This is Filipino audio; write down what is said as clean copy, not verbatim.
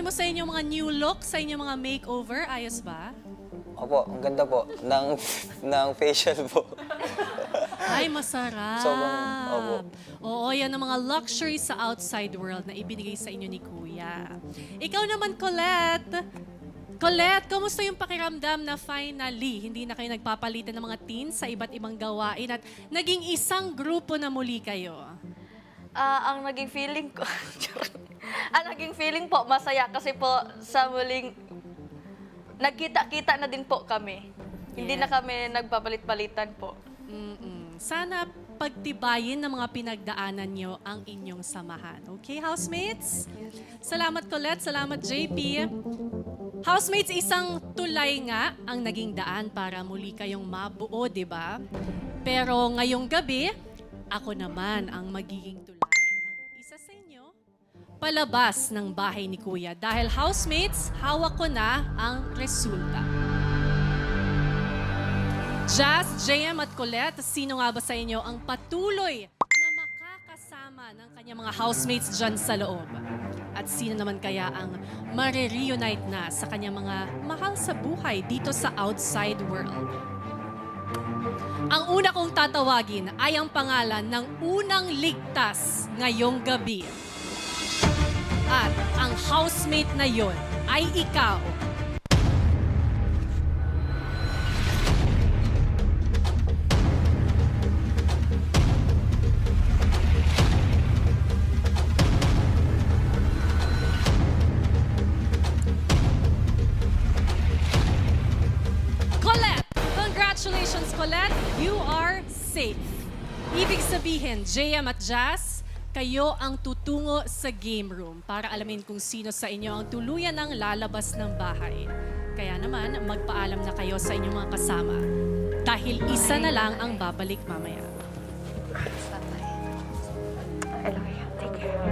mo sa inyong mga new look, sa inyong mga makeover, ayos ba? Opo, ang ganda po. ng facial po. Ay, masarap. Opo. Oo, yan ang mga luxury sa outside world na ibinigay sa inyo ni Kuya. Ikaw naman, Colette. Colette, kumusta yung pakiramdam na finally, hindi na kayo nagpapalitan ng mga teens sa iba't ibang gawain at naging isang grupo na muli kayo? Ang naging feeling ko, ang naging feeling po, masaya kasi po sa muling, nagkita-kita na din po kami. Hindi na kami nagpapalit-palitan po. Sana pagtibayin ng mga pinagdaanan nyo ang inyong samahan. Okay, housemates? Salamat, Colette. Salamat, JP. Housemates, isang tulay nga ang naging daan para muli kayong mabuo, di ba? Pero ngayong gabi, ako naman ang magiging tulay ng isa sa inyo palabas ng bahay ni Kuya. Dahil housemates, hawak ko na ang resulta. Jazz, JM at Colette, sino nga ba sa inyo ang patuloy na makakasama ng kanyang mga housemates dyan sa loob? At sino naman kaya ang marireunite na sa kanyang mga mahal sa buhay dito sa outside world? Ang una kong tatawagin ay ang pangalan ng unang ligtas ngayong gabi. At ang housemate na yon ay ikaw. Congratulations, Colette. You are safe. Ibig sabihin, JM at Jazz, kayo ang tutungo sa game room para alamin kung sino sa inyo ang tuluyan ng lalabas ng bahay. Kaya naman, magpaalam na kayo sa inyong mga kasama. Dahil isa na lang ang babalik mamaya. I love you.